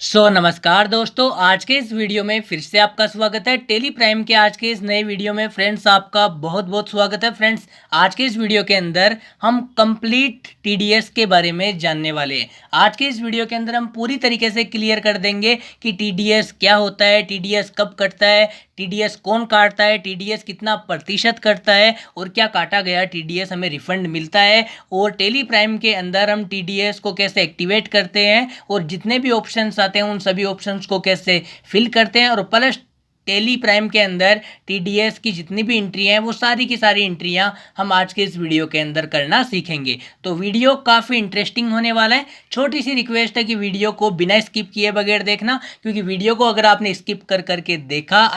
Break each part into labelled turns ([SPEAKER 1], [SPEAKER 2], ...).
[SPEAKER 1] नमस्कार दोस्तों, आज के इस वीडियो में फिर से आपका स्वागत है। टेली प्राइम के आज के इस नए वीडियो में फ्रेंड्स आपका बहुत बहुत स्वागत है। फ्रेंड्स, आज के इस वीडियो के अंदर हम कंप्लीट टीडीएस के बारे में जानने वाले हैं। आज के इस वीडियो के अंदर हम पूरी तरीके से क्लियर कर देंगे कि टीडीएस क्या होता है, टीडीएस कब कटता है, टीडीएस कौन काटता है, टीडीएस कितना प्रतिशत कटता है और क्या काटा गया टीडीएस हमें रिफंड मिलता है, और टेली प्राइम के अंदर हम टीडीएस को कैसे एक्टिवेट करते हैं और जितने भी ऑप्शंस आते हैं उन सभी ऑप्शंस को कैसे फिल करते हैं, और प्लस टेली प्राइम के अंदर टीडीएस की जितनी भी एंट्रियां हैं वो सारी की सारी एंट्रियां हम आज के इस वीडियो के अंदर करना सीखेंगे। तो वीडियो काफ़ी इंटरेस्टिंग होने वाला है। छोटी सी रिक्वेस्ट है कि वीडियो को बिना स्किप किए बगैर देखना, क्योंकि वीडियो को अगर आपने स्किप कर करके देखा,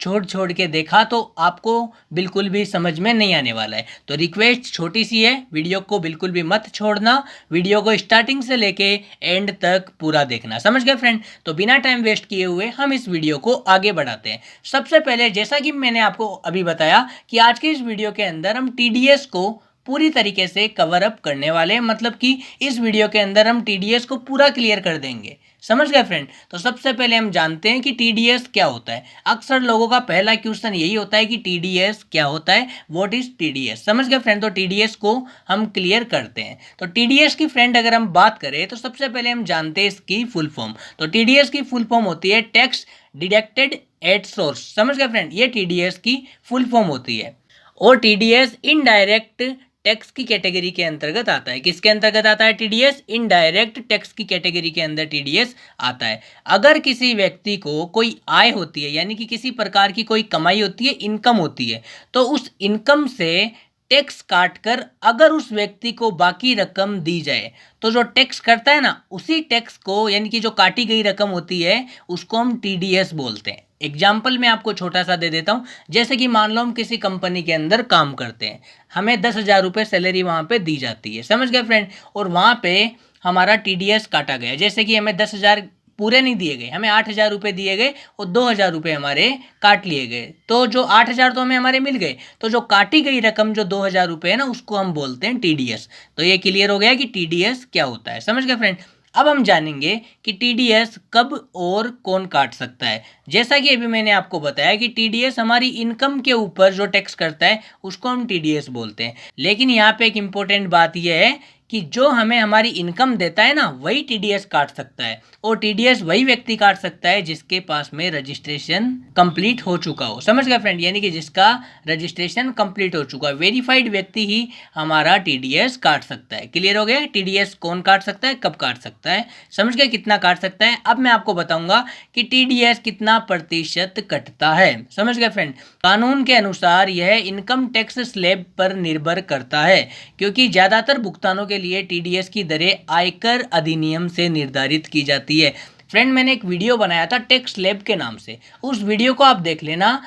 [SPEAKER 1] छोड़ के देखा, तो आपको बिल्कुल भी समझ में नहीं आने वाला है। तो रिक्वेस्ट छोटी सी है, वीडियो को बिल्कुल भी मत छोड़ना, वीडियो को स्टार्टिंग से लेके एंड तक पूरा देखना। समझ गए फ्रेंड? तो बिना टाइम वेस्ट किए हुए हम इस वीडियो को आगे बढ़ाते हैं। सबसे पहले, जैसा कि मैंने आपको अभी बताया कि आज के इस वीडियो के अंदर हम टीडीएस को पूरी तरीके से कवर अप करने वाले हैं, मतलब कि इस वीडियो के अंदर हम टीडीएस को पूरा क्लियर कर देंगे। समझ गए फ्रेंड? तो सबसे पहले हम जानते हैं कि टीडीएस क्या होता है। अक्सर लोगों का पहला क्वेश्चन यही होता है कि टीडीएस क्या होता है, व्हाट इज टीडीएस। समझ गए फ्रेंड? तो टीडीएस को हम क्लियर करते हैं। तो टीडीएस की फ्रेंड अगर हम बात करें तो सबसे पहले हम जानते हैं इसकी फुल फॉर्म। तो टीडीएस की फुल फॉर्म होती है टैक्स डिडक्टेड एट सोर्स। समझ गए फ्रेंड? ये टीडीएस की फुल फॉर्म होती है। और टीडीएस इनडायरेक्ट टैक्स की कैटेगरी के अंतर्गत आता है। किसके अंतर्गत आता है? टीडीएस इनडायरेक्ट टैक्स की कैटेगरी के अंदर टीडीएस आता है। अगर किसी व्यक्ति को कोई आय होती है, यानी कि किसी प्रकार की कोई कमाई होती है, इनकम होती है, तो उस इनकम से टैक्स काटकर अगर उस व्यक्ति को बाकी रकम दी जाए, तो जो टैक्स करता है ना, उसी टैक्स को, यानी कि जो काटी गई रकम होती है, उसको हम टीडीएस बोलते हैं। एग्जाम्पल मैं आपको छोटा सा दे देता हूँ। जैसे कि मान लो हम किसी कंपनी के अंदर काम करते हैं, हमें 10,000 रुपये सैलरी वहाँ पे दी जाती है। समझ गए फ्रेंड? और वहाँ पे हमारा टीडीएस काटा गया। जैसे कि हमें 10,000 पूरे नहीं दिए गए, हमें 8,000 रुपये दिए गए और 2,000 रुपये हमारे काट लिए गए। तो जो 8,000 तो हमें हमारे मिल गए, तो जो काटी गई रकम जो 2,000 रुपये है ना, उसको हम बोलते हैं टीडीएस। तो ये क्लियर हो गया कि टीडीएस क्या होता है। समझ गए फ्रेंड? अब हम जानेंगे कि टीडीएस कब और कौन काट सकता है। जैसा कि अभी मैंने आपको बताया कि टीडीएस हमारी इनकम के ऊपर जो टैक्स करता है उसको हम टीडीएस बोलते हैं। लेकिन यहाँ पे एक इम्पोर्टेंट बात यह है कि जो हमें हमारी इनकम देता है ना, वही टीडीएस काट सकता है। और टीडीएस वही व्यक्ति काट सकता है जिसके पास में रजिस्ट्रेशन कंप्लीट हो चुका हो। समझ गए फ्रेंड? यानी कि जिसका रजिस्ट्रेशन कंप्लीट हो चुका है, वेरीफाइड व्यक्ति ही हमारा टीडीएस काट सकता है। क्लियर हो गया? टीडीएस कौन काट सकता है, कब काट सकता है। समझ गए कितना काट सकता है? अब मैं आपको बताऊंगा कि टीडीएस कितना प्रतिशत कटता है। समझ गए फ्रेंड? कानून के अनुसार यह इनकम टैक्स स्लैब पर निर्भर करता है, क्योंकि ज्यादातर भुगतानों के लिए टीडीएस की दरें आयकर अधिनियम से निर्धारित की जाती है। फ्रेंड, मैंने एक वीडियो बनाया था टैक्स स्लैब के नाम से, उस वीडियो को आप देख लेना।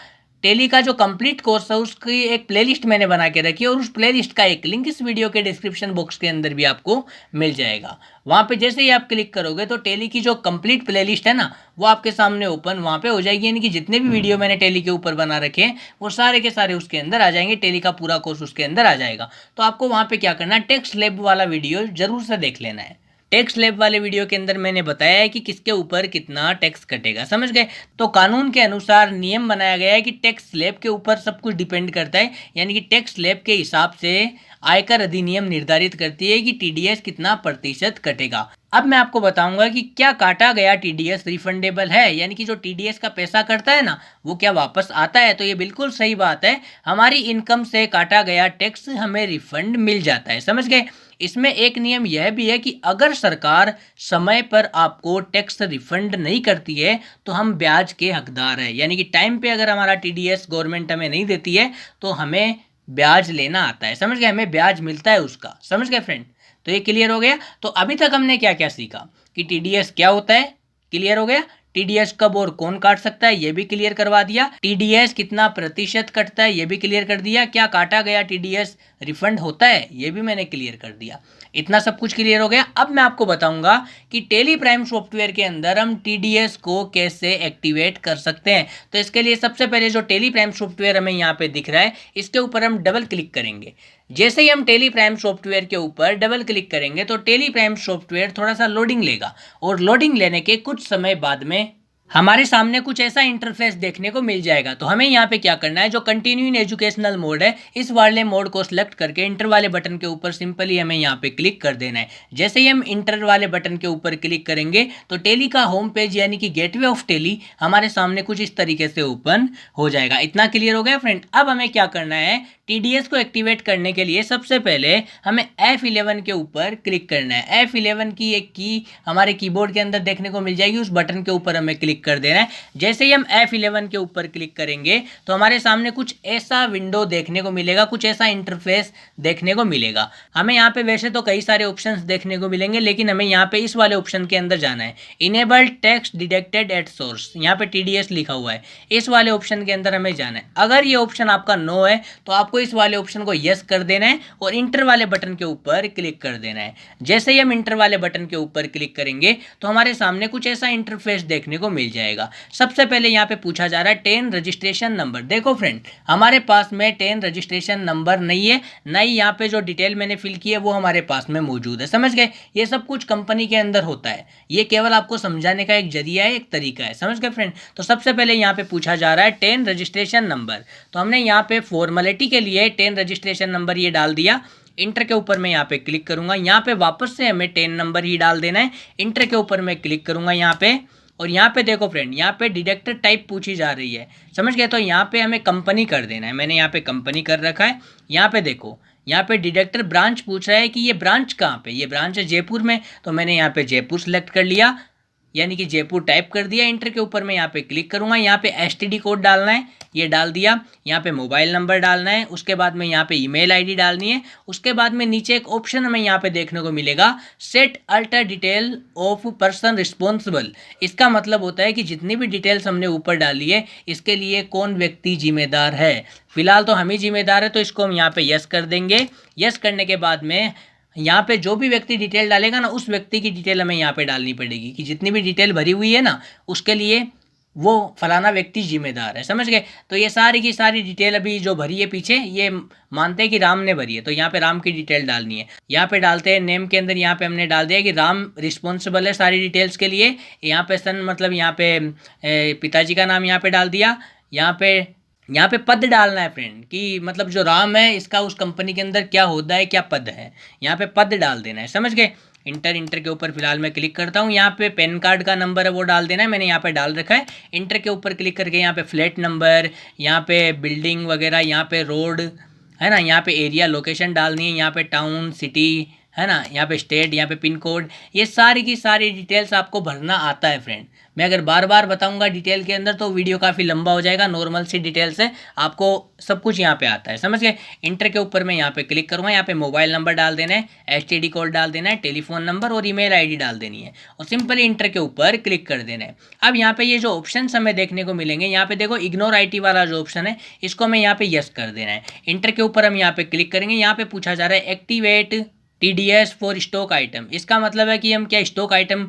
[SPEAKER 1] टेली का जो कंप्लीट कोर्स है उसकी एक प्लेलिस्ट मैंने बना के रखी है, और उस प्लेलिस्ट का एक लिंक इस वीडियो के डिस्क्रिप्शन बॉक्स के अंदर भी आपको मिल जाएगा। वहाँ पे जैसे ही आप क्लिक करोगे तो टेली की जो कंप्लीट प्लेलिस्ट है ना, वो आपके सामने ओपन वहाँ पे हो जाएगी। यानी कि जितने भी वीडियो मैंने टेली के ऊपर बना रखे हैं वो सारे के सारे उसके अंदर आ जाएंगे। टेली का पूरा कोर्स उसके अंदर आ जाएगा। तो आपको वहाँ पे क्या करना है, टैक्स स्लैब वाला वीडियो जरूर से देख लेना है। टैक्स स्लैब वाले वीडियो के अंदर मैंने बताया है कि किसके ऊपर कितना टैक्स कटेगा। समझ गए? तो कानून के अनुसार नियम बनाया गया है कि टैक्स स्लैब के ऊपर सब कुछ डिपेंड करता है। यानी कि टैक्स स्लैब के हिसाब से आयकर अधिनियम निर्धारित करती है कि टीडीएस कितना प्रतिशत कटेगा। अब मैं आपको बताऊंगा कि क्या काटा गया टीडीएस रिफंडेबल है, यानी कि जो टीडीएस का पैसा कटता है ना, वो क्या वापस आता है। तो ये बिल्कुल सही बात है, हमारी इनकम से काटा गया टैक्स हमें रिफंड मिल जाता है। समझ गए? इसमें एक नियम यह भी है कि अगर सरकार समय पर आपको टैक्स रिफंड नहीं करती है तो हम ब्याज के हकदार हैं। यानी कि टाइम पे अगर हमारा टीडीएस गवर्नमेंट हमें नहीं देती है तो हमें ब्याज लेना आता है। समझ गए? हमें ब्याज मिलता है उसका। समझ गए फ्रेंड? तो ये क्लियर हो गया। तो अभी तक हमने क्या क्या सीखा कि टीडीएस क्या होता है, क्लियर हो गया। टीडीएस कब और कौन काट सकता है, ये भी क्लियर करवा दिया। टीडीएस कितना प्रतिशत कटता है, ये भी क्लियर कर दिया। क्या काटा गया टीडीएस रिफंड होता है, ये भी मैंने क्लियर कर दिया। इतना सब कुछ क्लियर हो गया। अब मैं आपको बताऊंगा कि टेली प्राइम सॉफ्टवेयर के अंदर हम टीडीएस को कैसे एक्टिवेट कर सकते हैं। तो इसके लिए सबसे पहले जो टेली प्राइम सॉफ्टवेयर हमें यहाँ पे दिख रहा है, इसके ऊपर हम डबल क्लिक करेंगे। जैसे ही हम टेली प्राइम सॉफ्टवेयर के ऊपर डबल क्लिक करेंगे तो टेली प्राइम सॉफ्टवेयर थोड़ा सा लोडिंग लेगा, और लोडिंग लेने के कुछ समय बाद में हमारे सामने कुछ ऐसा इंटरफेस देखने को मिल जाएगा। तो हमें यहाँ पे क्या करना है, जो कंटिन्यूइंग एजुकेशनल मोड है, इस वाले मोड को सिलेक्ट करके इंटर वाले बटन के ऊपर सिंपली हमें यहाँ पे क्लिक कर देना है। जैसे ही हम इंटर वाले बटन के ऊपर क्लिक करेंगे तो टेली का होम पेज यानी कि गेटवे ऑफ टेली हमारे सामने कुछ इस तरीके से ओपन हो जाएगा। इतना क्लियर हो गया फ्रेंड। अब हमें क्या करना है, टीडीएस को एक्टिवेट करने के लिए सबसे पहले हमें F11 के ऊपर क्लिक करना है। F11 की एक की हमारे कीबोर्ड के अंदर देखने को मिल जाएगी, उस बटन के ऊपर हमें क्लिक कर देना है। जैसे ही हम F11 के ऊपर क्लिक करेंगे तो हमारे सामने कुछ ऐसा विंडो देखने को मिलेगा, कुछ ऐसा इंटरफेस देखने को मिलेगा। हमें यहाँ पे वैसे तो कई सारे ऑप्शंस देखने को मिलेंगे, लेकिन हमें यहाँ पे इस वाले ऑप्शन के अंदर जाना है, enable text detected at source, यहाँ पे TDS लिखा हुआ है, इस वाले ऑप्शन के अंदर हमें जाना है। अगर ये ऑप्शन आपका नो है तो आपको इस वाले ऑप्शन को यस कर देना है और इंटर वाले बटन के ऊपर क्लिक कर देना है। जैसे ही हम इंटर वाले बटन के ऊपर क्लिक करेंगे तो हमारे सामने कुछ ऐसा इंटरफेस देखने को मिल जाएगा। सबसे पहले यहाँ पे पूछा जा रहा है 10 रजिस्ट्रेशन नंबर। देखो फ्रेंड, हमारे पास में 10 रजिस्ट्रेशन नंबर नहीं है, ना ही यहाँ पे जो डिटेल मैंने फिल की है वो हमारे पास में मौजूद है। समझ गए, ये सब कुछ कंपनी के अंदर होता है, ये केवल आपको समझाने का एक जरिया है, एक तरीका है। समझ गए फ्रेंड। तो सबसे पहले यहाँ पे पूछा जा रहा है 10 रजिस्ट्रेशन नंबर, तो हमने यहाँ पे फॉर्मेलिटी के लिए 10 रजिस्ट्रेशन नंबर ये डाल दिया। इंटर के ऊपर मैं यहाँ पे क्लिक करूंगा, यहाँ पे वापस से हमें 10 नंबर ही डाल देना है। इंटर के ऊपर मैं क्लिक करूंगा यहाँ पे, और यहाँ पे देखो फ्रेंड, यहाँ पे डिटेक्टर टाइप पूछी जा रही है। समझ गए, तो यहाँ पे हमें कंपनी कर देना है। मैंने यहाँ पे कंपनी कर रखा है। यहाँ पे देखो, यहाँ पे डिटेक्टर ब्रांच पूछ रहा है कि ये ब्रांच कहाँ पे, ये ब्रांच है जयपुर में, तो मैंने यहाँ पे जयपुर सेलेक्ट कर लिया, यानी कि जयपुर टाइप कर दिया। इंटर के ऊपर मैं यहाँ पे क्लिक करूँगा, यहाँ पे STD कोड डालना है, ये डाल दिया। यहाँ पे मोबाइल नंबर डालना है, उसके बाद में यहाँ पे ईमेल आईडी डालनी है। उसके बाद में नीचे एक ऑप्शन हमें यहाँ पे देखने को मिलेगा, set alter detail of person responsible. इसका मतलब होता है कि जितनी भी डिटेल्स हमने ऊपर डाली है इसके लिए कौन व्यक्ति जिम्मेदार है। फिलहाल तो हम ही जिम्मेदार है, तो इसको हम यहाँ पे यस कर देंगे। यस करने के बाद में यहाँ पे जो भी व्यक्ति डिटेल डालेगा ना, उस व्यक्ति की डिटेल हमें यहाँ पे डालनी पड़ेगी कि जितनी भी डिटेल भरी हुई है ना, उसके लिए वो फलाना व्यक्ति जिम्मेदार है। समझ गए। तो ये सारी की सारी डिटेल अभी जो भरी है पीछे, ये मानते हैं कि राम ने भरी है, तो यहाँ पे राम की डिटेल डालनी है। यहाँ पे डालते हैं नेम के अंदर, यहाँ पे हमने डाल दिया कि राम रिस्पॉन्सिबल है सारी डिटेल्स के लिए। यहाँ पे सन मतलब यहाँ पे पिताजी का नाम यहाँ पे डाल दिया। यहाँ पे पद डालना है फ्रेंड, कि मतलब जो राम है इसका उस कंपनी के अंदर क्या होता है, क्या पद है, यहाँ पे पद डाल देना है। समझ गए। इंटर के ऊपर फिलहाल मैं क्लिक करता हूँ। यहाँ पे पैन कार्ड का नंबर है वो डाल देना है, मैंने यहाँ पे डाल रखा है। इंटर के ऊपर क्लिक करके यहाँ पे फ्लैट नंबर, यहाँ पे बिल्डिंग वगैरह, यहाँ पे रोड है ना, यहाँ पे एरिया लोकेशन डालनी है, यहाँ पे टाउन सिटी है ना, यहाँ पे स्टेट, यहाँ पे पिन कोड, ये सारी की सारी डिटेल्स आपको भरना आता है फ्रेंड। मैं अगर बार बार बताऊंगा डिटेल के अंदर तो वीडियो काफ़ी लंबा हो जाएगा। नॉर्मल सी डिटेल्स है, आपको सब कुछ यहाँ पे आता है। समझ गए। इंटर के ऊपर मैं यहाँ पे क्लिक करूँगा, यहाँ पे मोबाइल नंबर डाल देना है, STD कोड डाल देना है, टेलीफोन नंबर और ईमेल आईडी डाल देनी है, और सिंपली इंटर के ऊपर क्लिक कर देना है। अब यहाँ पे ये जो ऑप्शन हमें देखने को मिलेंगे, यहाँ पे देखो इग्नोर IT वाला जो ऑप्शन है, इसको हमें यहाँ पे यस कर देना है। इंटर के ऊपर हम यहाँ पे क्लिक करेंगे। यहाँ पे पूछा जा रहा है activate TDS for stock item. इसका मतलब है कि हम क्या स्टॉक आइटम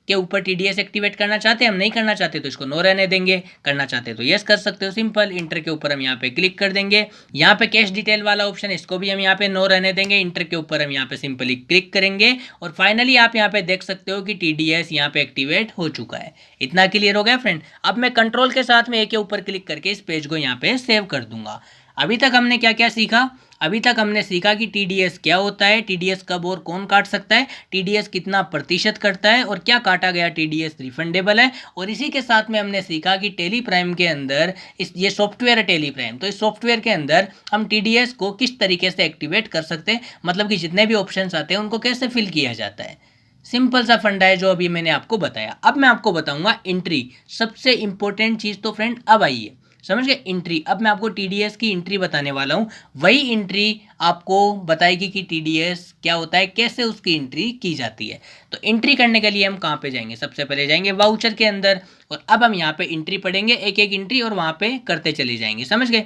[SPEAKER 1] के ऊपर TDS एक्टिवेट करना चाहते हैं। हम नहीं करना चाहते तो इसको नो रहने देंगे, करना चाहते तो यस कर सकते हो सिंपल। इंटर के ऊपर हम यहाँ पे क्लिक कर देंगे। यहाँ पे कैश डिटेल वाला ऑप्शन है, इसको भी हम यहाँ पे नो रहने देंगे। इंटर के ऊपर हम यहाँ पे सिंपली क्लिक करेंगे, और फाइनली आप यहाँ पे देख सकते हो कि TDS यहाँ पे एक्टिवेट हो चुका है। इतना क्लियर हो गया फ्रेंड। अब मैं कंट्रोल के साथ में एक के ऊपर क्लिक करके इस पेज को यहाँ पे सेव कर दूंगा। अभी तक हमने क्या क्या सीखा, अभी तक हमने सीखा कि TDS क्या होता है, TDS कब और कौन काट सकता है, TDS कितना प्रतिशत कटता है, और क्या काटा गया TDS रिफंडेबल है। और इसी के साथ में हमने सीखा कि टेली प्राइम के अंदर ये सॉफ्टवेयर है टेली प्राइम, तो इस सॉफ्टवेयर के अंदर हम TDS को किस तरीके से एक्टिवेट कर सकते हैं, मतलब कि जितने भी ऑप्शंस आते हैं उनको कैसे फिल किया जाता है। सिंपल सा फंडा है जो अभी मैंने आपको बताया। अब मैं आपको बताऊंगा एंट्री, सबसे इंपॉर्टेंट चीज़। तो फ्रेंड अब आइए समझ गए एंट्री। अब मैं आपको TDS की एंट्री बताने वाला हूँ, वही एंट्री आपको बताएगी कि TDS क्या होता है, कैसे उसकी एंट्री की जाती है। तो एंट्री करने के लिए हम कहाँ पे जाएंगे, सबसे पहले जाएंगे वाउचर के अंदर, और अब हम यहाँ पे एंट्री पढ़ेंगे, एक एक एंट्री, और वहाँ पे करते चले जाएंगे। समझ गए।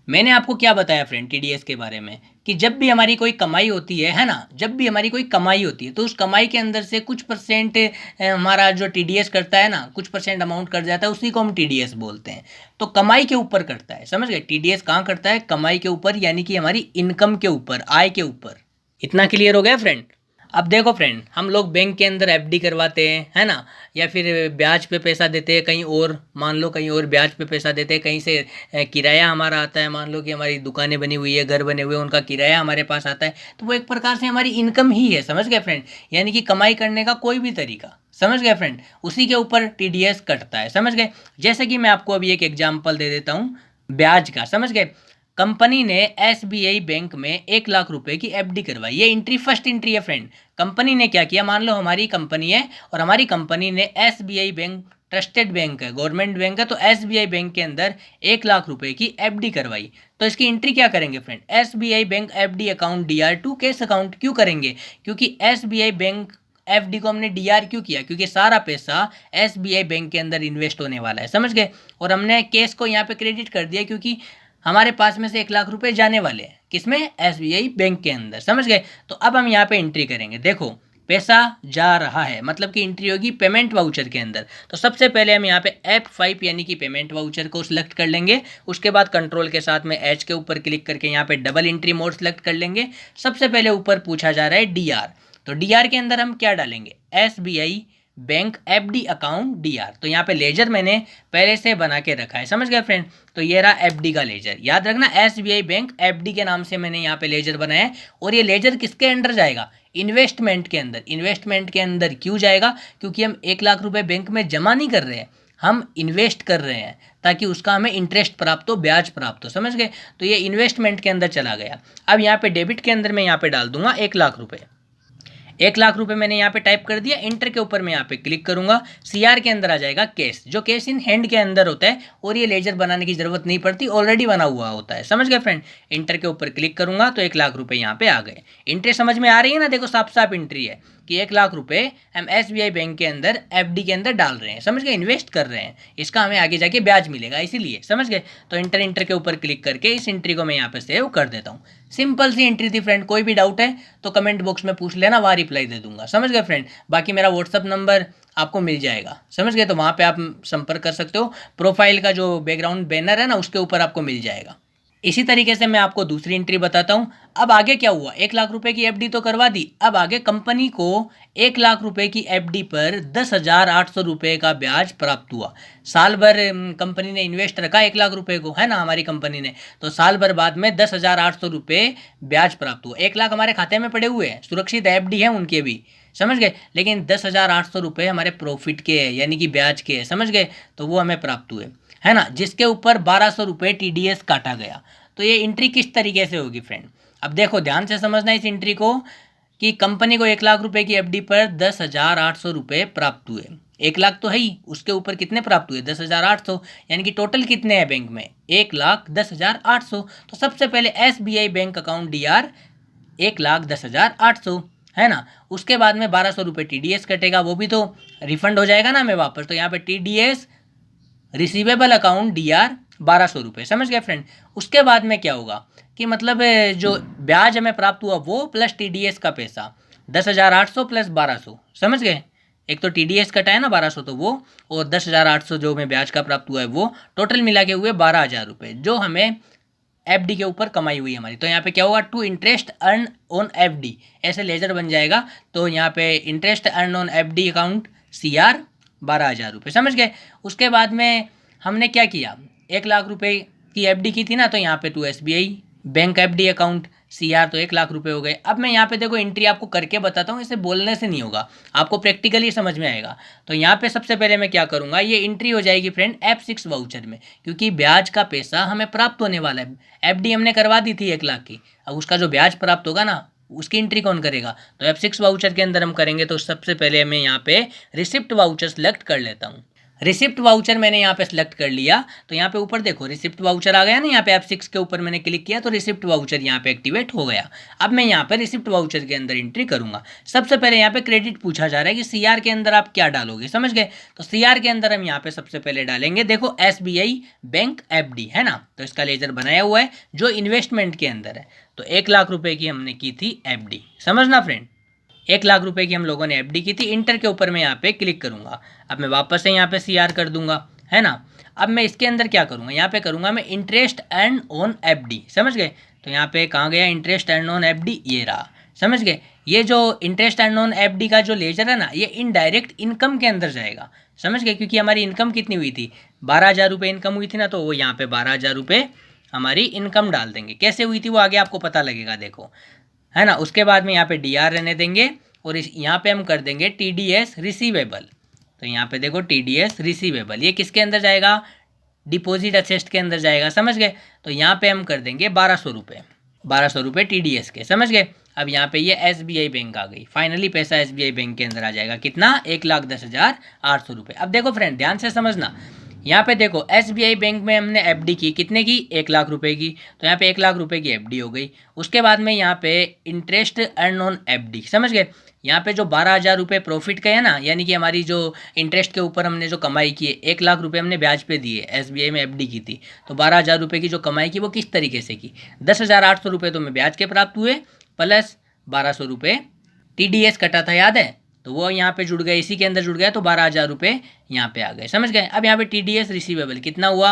[SPEAKER 1] मैंने आपको क्या बताया फ्रेंड TDS के बारे में, कि जब भी हमारी कोई कमाई होती है ना, जब भी हमारी कोई कमाई होती है तो उस कमाई के अंदर से कुछ परसेंट हमारा जो टीडीएस करता है ना, कुछ परसेंट अमाउंट कट जाता है, उसी को हम टीडीएस बोलते हैं। तो कमाई के ऊपर कटता है, समझ गए। टीडीएस कहाँ कटता है? कमाई के ऊपर, यानी कि हमारी इनकम के ऊपर, आय के ऊपर। इतना क्लियर हो गया फ्रेंड? अब देखो फ्रेंड, हम लोग बैंक के अंदर एफडी करवाते हैं, है ना, या फिर ब्याज पे पैसा देते हैं कहीं और, मान लो कहीं और ब्याज पे पैसा देते हैं, कहीं से किराया हमारा आता है, मान लो कि हमारी दुकानें बनी हुई है, घर बने हुए हैं, उनका किराया हमारे पास आता है, तो वो एक प्रकार से हमारी इनकम ही है, समझ गए फ्रेंड। यानी कि कमाई करने का कोई भी तरीका, समझ गए फ्रेंड, उसी के ऊपर टीडीएस कटता है, समझ गए। जैसे कि मैं आपको अभी एक एग्जाम्पल दे देता हूँ ब्याज का, समझ गए। कंपनी ने एसबीआई बैंक में 1 लाख रुपए की एफडी करवाई, ये एंट्री फर्स्ट एंट्री है फ्रेंड। कंपनी ने क्या किया, मान लो हमारी कंपनी है और हमारी कंपनी ने एसबीआई बैंक, ट्रस्टेड बैंक है, गवर्नमेंट बैंक है, तो एसबीआई बैंक के अंदर 1 लाख रुपए की एफडी करवाई। तो इसकी एंट्री क्या करेंगे friend? SBI bank FD account DR2 cash account. क्यों करेंगे? क्योंकि एसबीआई बैंक एफडी को हमने डीआर क्यों किया? क्योंकि सारा पैसा एसबीआई बैंक के अंदर इन्वेस्ट होने वाला है, समझ गए। और हमने कैश को यहाँ पे क्रेडिट कर दिया क्योंकि हमारे पास में से 1 लाख रुपए जाने वाले हैं, किसमें? एसबीआई बैंक के अंदर, समझ गए। तो अब हम यहाँ पे एंट्री करेंगे, देखो पैसा जा रहा है, मतलब कि एंट्री होगी पेमेंट वाउचर के अंदर। तो सबसे पहले हम यहाँ पे F5 यानी कि पेमेंट वाउचर को सिलेक्ट कर लेंगे। उसके बाद कंट्रोल के साथ में H के ऊपर क्लिक करके यहाँ पे डबल एंट्री मोड सेलेक्ट कर लेंगे। सबसे पहले ऊपर पूछा जा रहा है डीआर, तो डीआर के अंदर हम क्या डालेंगे? SBI bank FD account DR. तो यहाँ पे लेजर मैंने पहले से बना के रखा है, समझ गए फ्रेंड। तो ये रहा एफडी का लेजर, याद रखना एसबीआई बैंक एफडी के नाम से मैंने यहाँ पे लेजर बनाया है। और ये लेजर किसके अंडर जाएगा? इन्वेस्टमेंट के अंदर। इन्वेस्टमेंट के अंदर क्यों जाएगा? क्योंकि हम 1 लाख रुपए बैंक में जमा नहीं कर रहे हैं, हम इन्वेस्ट कर रहे हैं ताकि उसका हमें इंटरेस्ट प्राप्त हो, ब्याज प्राप्त हो, समझ गए। तो ये इन्वेस्टमेंट के अंदर चला गया। अब यहाँ पे डेबिट के अंदर मैं यहाँ पे डाल दूंगा 1 लाख रुपए। 1 लाख रुपए मैंने यहाँ पे टाइप कर दिया, इंटर के ऊपर मैं यहाँ पे क्लिक करूंगा। सीआर के अंदर आ जाएगा कैश, जो कैश इन हैंड के अंदर होता है और ये लेजर बनाने की जरूरत नहीं पड़ती, ऑलरेडी बना हुआ होता है, समझ गए फ्रेंड। इंटर के ऊपर क्लिक करूंगा तो 1 लाख रुपए यहाँ पे आ गए। एंट्री समझ में आ रही है ना? देखो साफ साफ एंट्री है कि 1 लाख रुपए हम एसबीआई बैंक के अंदर एफडी के अंदर डाल रहे हैं, समझ गए, इन्वेस्ट कर रहे हैं, इसका हमें आगे जाके ब्याज मिलेगा, इसीलिए, समझ गए। तो इंटर के ऊपर क्लिक करके इस एंट्री को मैं यहाँ पे सेव कर देता हूँ। सिंपल सी एंट्री थी फ्रेंड, कोई भी डाउट है तो कमेंट बॉक्स में पूछ लेना, वहाँ रिप्लाई दे दूंगा, समझ गए फ्रेंड। बाकी मेरा व्हाट्सअप नंबर आपको मिल जाएगा, समझ गए, तो वहाँ पे आप संपर्क कर सकते हो। प्रोफाइल का जो बैकग्राउंड बैनर है ना, उसके ऊपर आपको मिल जाएगा। इसी तरीके से मैं आपको दूसरी एंट्री बताता हूँ। अब आगे क्या हुआ? 1 लाख रुपए की एफडी तो करवा दी, अब आगे कंपनी को 1 लाख रुपए की एफडी पर 10,800 रुपये का ब्याज प्राप्त हुआ। साल भर कंपनी ने इन्वेस्ट रखा 1 लाख रुपए को, है ना, हमारी कंपनी ने, तो साल भर बाद में 10,800 रुपये ब्याज प्राप्त हुआ। 1 लाख हमारे खाते में पड़े हुए हैं, सुरक्षित एफडी है उनके भी, समझ गए, लेकिन 10,800 रुपये हमारे प्रॉफिट के हैं, यानी कि ब्याज के हैं, समझ गए, तो वो हमें प्राप्त हुए, है ना, जिसके ऊपर 1200 रुपये टीडीएस काटा गया। तो ये एंट्री किस तरीके से होगी फ्रेंड? अब देखो ध्यान से समझना इस एंट्री को, कि कंपनी को 1 लाख रुपए की एफडी पर 10,800 रुपये प्राप्त हुए। 1 लाख तो है ही, उसके ऊपर कितने प्राप्त हुए? 10,800, यानी कि टोटल कितने हैं बैंक में? 1,10,800। तो सबसे पहले एसबीआई बैंक अकाउंट डीआर 1,10,800, है ना। उसके बाद में 1200 रुपये टीडीएस कटेगा, वो भी तो रिफंड हो जाएगा ना हमें वापस। तो यहाँ पे टीडीएस रिसीवेबल अकाउंट डीआर 1200 रुपये, समझ गए फ्रेंड। उसके बाद में क्या होगा कि मतलब जो ब्याज हमें प्राप्त हुआ वो प्लस टीडीएस का पैसा 10,800 प्लस 1200, समझ गए। एक तो टीडीएस कटा है ना 1200, तो वो, और 10,800 जो हमें ब्याज का प्राप्त हुआ है वो, टोटल मिला के हुए 12,000 रुपये जो हमें एफडी के ऊपर कमाई हुई हमारी। तो यहाँ पे क्या होगा? To interest earn on FD, ऐसे लेजर बन जाएगा। तो यहाँ पे interest earn on FD account CR 12,000 रुपये, समझ गए। उसके बाद में हमने क्या किया? 1 लाख रुपए की एफडी की थी ना, तो यहाँ पे to SBI bank FD account CR, तो 1 लाख रुपए हो गए। अब मैं यहाँ पे देखो एंट्री आपको करके बताता हूँ, इसे बोलने से नहीं होगा, आपको प्रैक्टिकली समझ में आएगा। तो यहाँ पे सबसे पहले मैं क्या करूँगा, ये एंट्री हो जाएगी फ्रेंड F6 वाउचर में, क्योंकि ब्याज का पैसा हमें प्राप्त होने वाला है। एफडी हमने करवा दी थी 1 लाख की, अब उसका जो ब्याज प्राप्त होगा ना, उसकी एंट्री कौन करेगा? तो F6 वाउचर के अंदर हम करेंगे। तो सबसे पहले मैं यहाँ पे रिसिप्ट वाउचर सेलेक्ट कर लेता हूँ। रिसिप्ट वाउचर मैंने यहाँ पे सिलेक्ट कर लिया, तो यहाँ पे ऊपर देखो रिसिप्ट वाउचर आ गया ना, यहाँ पे F6 के ऊपर मैंने क्लिक किया तो रिसिप्ट वाउचर यहाँ पे एक्टिवेट हो गया। अब मैं यहाँ पे रिसिप्ट वाउचर के अंदर एंट्री करूंगा। सबसे पहले यहाँ पे क्रेडिट पूछा जा रहा है कि CR के अंदर आप क्या डालोगे, समझ गए। तो CR के अंदर हम यहाँ पे सबसे पहले डालेंगे, देखो SBI बैंक FD है ना, तो इसका लेजर बनाया हुआ है जो इन्वेस्टमेंट के अंदर है। तो 1 लाख रुपए की हमने की थी FD, समझना फ्रेंड, 1 लाख रुपए की हम लोगों ने FD की थी। इंटर के ऊपर मैं यहाँ पे क्लिक करूंगा। अब मैं वापस से यहाँ पे CR कर दूंगा, है ना। अब मैं इसके अंदर क्या करूंगा, यहाँ पे करूंगा मैं इंटरेस्ट अर्न ऑन FD, समझ गए। तो यहाँ पे कहाँ गया इंटरेस्ट अर्न ऑन FD, ये रहा, समझ गए। ये जो इंटरेस्ट अर्न ऑन FD का जो लेजर है ना, ये इनडायरेक्ट इनकम के अंदर जाएगा, समझ गए। क्योंकि हमारी इनकम कितनी हुई थी, 12,000 रुपये इनकम हुई थी ना, तो वो यहाँ पे 12,000 रुपये हमारी इनकम डाल देंगे। कैसे हुई थी वो आगे आपको पता लगेगा, देखो, है ना। उसके बाद में यहाँ पे DR रहने देंगे और यहाँ पे हम कर देंगे TDS रिसीवेबल। तो यहाँ पे देखो TDS रिसीवेबल, ये किसके अंदर जाएगा, डिपॉजिट असेस्ट के अंदर जाएगा, समझ गए। तो यहाँ पे हम कर देंगे 1200 रुपये, 1200 रुपये TDS के, समझ गए। अब यहाँ पे ये SBI बैंक आ गई, फाइनली पैसा SBI बैंक के अंदर आ जाएगा, कितना, 1,10,800 रुपये। अब देखो फ्रेंड ध्यान से समझना, यहाँ पे देखो SBI बैंक में हमने FD की, कितने की, 1 लाख रुपए की। तो यहाँ पे 1 लाख रुपए की FD हो गई। उसके बाद में यहाँ पे इंटरेस्ट अर्न ऑन FD, समझ गए। यहाँ पे जो 12,000 रुपये प्रॉफिट का है ना, यानी कि हमारी जो इंटरेस्ट के ऊपर हमने जो कमाई की है, 1 लाख रुपये हमने ब्याज पे दिए, SBI में FD की थी। तो 12,000 रुपये की जो कमाई की वो किस तरीके से की, 10,800 रुपये तो हमें ब्याज के प्राप्त हुए, प्लस 1200 रुपये TDS कटा था, याद है, तो वो यहाँ पे जुड़ गए, इसी के अंदर जुड़ गया, तो 12,000 रुपये यहाँ पे आ गए, समझ गए। अब यहाँ पे TDS रिसीवेबल कितना हुआ,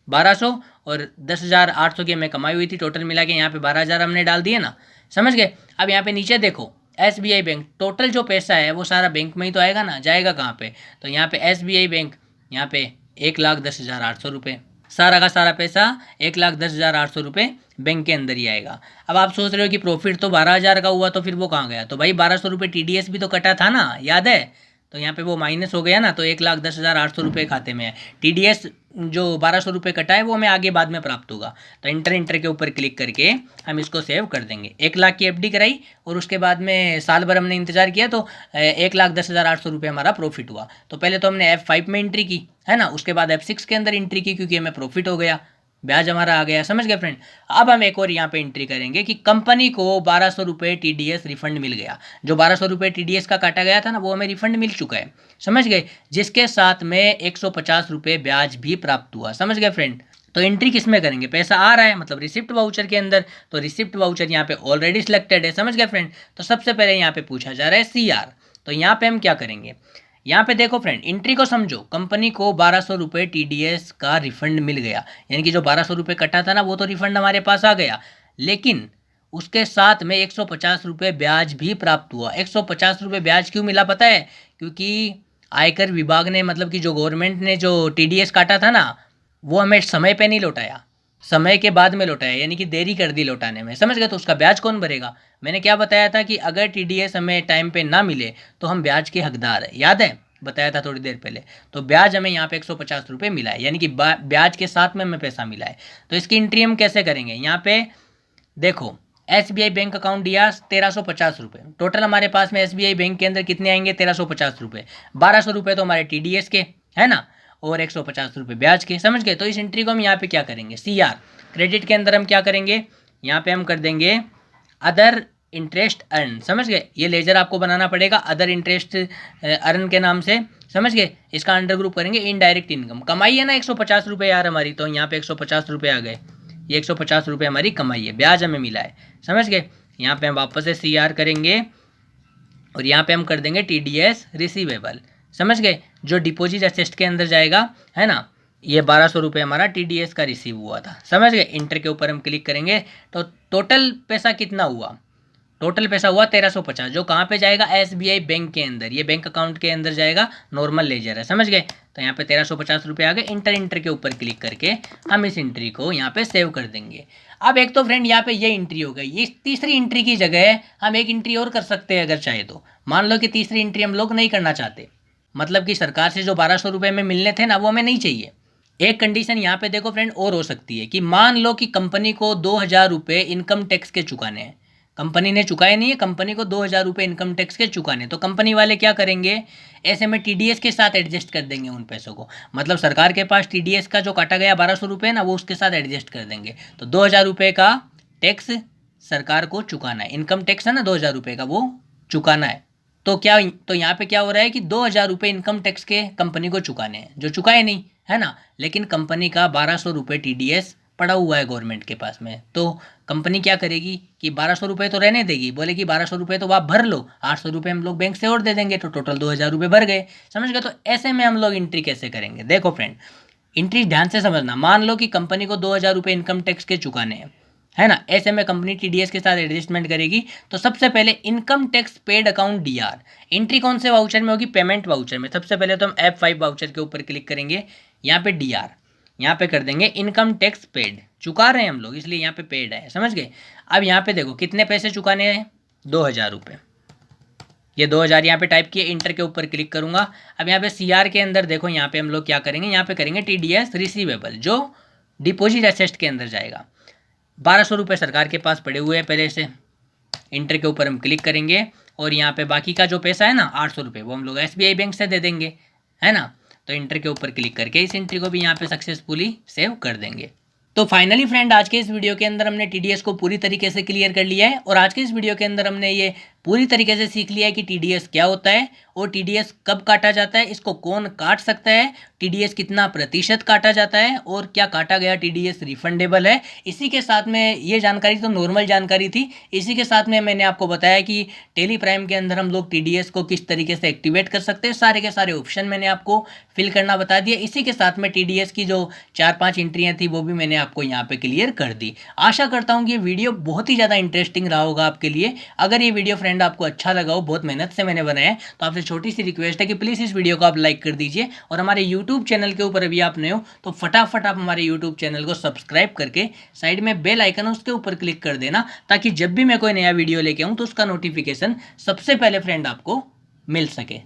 [SPEAKER 1] 1200 और 10,800 की हमें कमाई हुई थी, टोटल मिला के यहाँ पे 12,000 हमने डाल दिए ना, समझ गए। अब यहाँ पे नीचे देखो SBI बैंक, टोटल जो पैसा है वो सारा बैंक में ही तो आएगा ना, जाएगा कहाँ पे, तो यहाँ पे SBI बैंक, यहाँ पे 1,10,800 रुपये, सारा का सारा पैसा 1,10,800 रुपये बैंक के अंदर ही आएगा। अब आप सोच रहे हो कि प्रॉफिट तो 12,000 का हुआ, तो फिर वो कहाँ गया, तो भाई 1200 रुपये TDS भी तो कटा था ना, याद है, तो यहाँ पे वो माइनस हो गया ना, तो 1,10,800 रुपये खाते में है। TDS जो 1200 रुपये कटा है वो हमें आगे बाद में प्राप्त होगा। तो इंटर के ऊपर क्लिक करके हम इसको सेव कर देंगे। 1 लाख की FD कराई और उसके बाद में साल भर हमने इंतजार किया, तो 1,10,800 रुपये हमारा प्रॉफिट हुआ। तो पहले तो हमने F5 में एंट्री की, है ना, उसके बाद F6 के अंदर एंट्री की, क्योंकि हमें प्रॉफिट हो गया, ब्याज हमारा आ गया, समझ गए फ्रेंड। अब हम एक और यहाँ पे एंट्री करेंगे कि कंपनी को 1200 रुपये TDS रिफंड मिल गया। जो 1200 रुपये TDS का काटा गया था ना, वो हमें रिफंड मिल चुका है, समझ गए, जिसके साथ में 150 रुपये ब्याज भी प्राप्त हुआ, समझ गए फ्रेंड। तो एंट्री किस में करेंगे, पैसा आ रहा है मतलब रिसिप्ट वाउचर के अंदर, तो रिसिप्ट वाउचर यहाँ पे ऑलरेडी सिलेक्टेड है, समझ गए फ्रेंड। तो सबसे पहले यहाँ पे पूछा जा रहा है CR, तो यहाँ पे हम क्या करेंगे, यहाँ पे देखो फ्रेंड एंट्री को समझो, कंपनी को 1200 रुपये TDS का रिफंड मिल गया, यानी कि जो 1200 रुपये कटा था ना वो तो रिफंड हमारे पास आ गया, लेकिन उसके साथ में 150 रुपये ब्याज भी प्राप्त हुआ। 150 रुपये ब्याज क्यों मिला पता है, क्योंकि आयकर विभाग ने, मतलब कि जो गवर्नमेंट ने जो TDS काटा था ना, वो हमें समय पे नहीं लौटाया, समय के बाद में लौटाया, यानी कि देरी कर दी लौटाने में, समझ गए। तो उसका ब्याज कौन भरेगा, मैंने क्या बताया था कि अगर TDS हमें टाइम पे ना मिले तो हम ब्याज के हकदार है, याद है, बताया था थोड़ी देर पहले। तो ब्याज हमें यहाँ पे 150 रुपये मिला है, यानी कि ब्याज के साथ में हमें पैसा मिला है। तो इसकी एंट्री हम कैसे करेंगे, यहाँ पे देखो SBI बैंक अकाउंट दिया 1350 रुपये, टोटल हमारे पास में SBI बैंक के अंदर कितने आएंगे, 1350 रुपये, 1200 रुपये तो हमारे TDS के, है ना, और 150 रुपये ब्याज के, समझ गए। तो इस एंट्री को हम यहाँ पे क्या करेंगे, CR क्रेडिट के अंदर हम क्या करेंगे, यहाँ पे हम कर देंगे अदर इंटरेस्ट अर्न, समझ गए। ये लेजर आपको बनाना पड़ेगा अदर इंटरेस्ट अर्न के नाम से, समझ गए। इसका अंडर ग्रुप करेंगे इनडायरेक्ट इनकम, कमाई है ना 150 रुपये यार हमारी, तो यहाँ पे 150 रुपये आ गए, ये 150 रुपये हमारी कमाई है, ब्याज हमें मिला है, समझ गए। यहाँ पे हम वापस से CR करेंगे और यहाँ पे हम कर देंगे TDS रिसीवेबल, समझ गए, जो डिपॉजिट असेस्ट के अंदर जाएगा, है ना। ये 1200 रुपये हमारा TDS का रिसीव हुआ था, समझ गए। इंटर के ऊपर हम क्लिक करेंगे तो टोटल पैसा कितना हुआ, टोटल पैसा हुआ 1350, जो कहाँ पे जाएगा, SBI बैंक के अंदर, ये बैंक अकाउंट के अंदर जाएगा, नॉर्मल लेजर है, समझ गए। तो यहाँ पे 1350 रुपये आ गए। इंटर के ऊपर क्लिक करके हम इस एंट्री को यहाँ पे सेव कर देंगे। अब एक तो फ्रेंड यहाँ पे ये एंट्री हो गई, ये तीसरी एंट्री की जगह हम एक एंट्री और कर सकते हैं अगर चाहे तो। मान लो कि तीसरी एंट्री हम लोग नहीं करना चाहते, मतलब कि सरकार से जो 1200 रुपये में मिलने थे ना, वो हमें नहीं चाहिए। एक कंडीशन यहाँ पे देखो फ्रेंड और हो सकती है कि मान लो कि कंपनी को 2,000 रुपये इनकम टैक्स के चुकाने हैं, कंपनी ने चुकाए नहीं है, कंपनी को 2,000 रुपये इनकम टैक्स के चुकाने, तो कंपनी वाले क्या करेंगे, ऐसे में टीडीएस के साथ एडजस्ट कर देंगे उन पैसों को। मतलब सरकार के पास टीडीएस का जो काटा गया 1,200 रुपये ना, वो उसके साथ एडजस्ट कर देंगे। तो 2,000 रुपये का टैक्स सरकार को चुकाना है, इनकम टैक्स है ना 2,000 रुपये का, वो चुकाना है। तो यहाँ पे क्या हो रहा है कि 2,000 रुपये इनकम टैक्स के कंपनी को चुकाने हैं, जो चुकाए नहीं है ना, लेकिन कंपनी का 1,200 रुपये टीडीएस पड़ा हुआ है गवर्नमेंट के पास में। तो कंपनी क्या करेगी कि 1,200 रुपये तो रहने देगी, बोलेगी 1,200 रुपये तो आप भर लो, 800 रुपये हम लोग बैंक से और दे देंगे, तो टोटल 2,000 रुपये भर गए। समझ गए। तो ऐसे में हम लोग एंट्री कैसे करेंगे, देखो फ्रेंड, एंट्री ध्यान से समझना। मान लो कि कंपनी को 2,000 रुपये इनकम टैक्स के चुकाने हैं, है ना, ऐसे में कंपनी टीडीएस के साथ एडजस्टमेंट करेगी। तो सबसे पहले income tax paid account DR, entry कौन से वाउचर में होगी, पेमेंट वाउचर में। सबसे पहले तो हम F5 वाउचर के ऊपर क्लिक करेंगे, यहाँ पे डीआर, यहाँ पे कर देंगे इनकम टैक्स पेड, चुका रहे हैं हम लोग इसलिए यहाँ पे पेड है, समझ गए। अब यहाँ पे देखो कितने पैसे चुकाने हैं, 2,000 रुपये, ये 2,000 यहाँ पे टाइप किए, इंटर के ऊपर क्लिक करूँगा। अब यहाँ पे CR के अंदर देखो, यहाँ पे हम लोग क्या करेंगे, यहाँ पे करेंगे TDS रिसीवेबल, जो डिपोजिट एसेट के अंदर जाएगा। 1,200 रुपये सरकार के पास पड़े हुए हैं पहले से, इंटर के ऊपर हम क्लिक करेंगे और यहाँ पे बाकी का जो पैसा है ना 800 रुपये, वो हम लोग SBI बैंक से दे देंगे, है ना। तो इंटर के ऊपर क्लिक करके इस एंट्री को भी यहाँ पे सक्सेसफुली सेव कर देंगे। तो फाइनली फ्रेंड, आज के इस वीडियो के अंदर हमने टीडीएस को पूरी तरीके से क्लियर कर लिया है, और आज के इस वीडियो के अंदर हमने ये पूरी तरीके से सीख लिया है कि टीडीएस क्या होता है और टीडीएस कब काटा जाता है, इसको कौन काट सकता है, टीडीएस कितना प्रतिशत काटा जाता है, और क्या काटा गया टीडीएस रिफंडेबल है। इसी के साथ में ये जानकारी तो नॉर्मल जानकारी थी, इसी के साथ में मैंने आपको बताया कि टेली प्राइम के अंदर हम लोग टीडीएस को किस तरीके से एक्टिवेट कर सकते हैं। सारे के सारे ऑप्शन मैंने आपको फिल करना बता दिया। इसी के साथ में टीडीएस की जो 4-5 एंट्रियाँ थी वो भी मैंने आपको यहाँ पे क्लियर कर दी। आशा करता हूँ कि ये वीडियो बहुत ही ज़्यादा इंटरेस्टिंग रहा होगा आपके लिए। अगर ये वीडियो फ्रेंड आपको अच्छा लगा हो, बहुत मेहनत से मैंने बनाया है, तो आपसे छोटी सी रिक्वेस्ट है कि प्लीज़ इस वीडियो को आप लाइक कर दीजिए, और हमारे यूट्यूब चैनल के ऊपर अभी आप नए हो तो फटाफट आप हमारे यूट्यूब चैनल को सब्सक्राइब करके साइड में बेल आइकन है उसके ऊपर क्लिक कर देना, ताकि जब भी मैं कोई नया वीडियो लेके आऊँ तो उसका नोटिफिकेशन सबसे पहले फ्रेंड आपको मिल सके।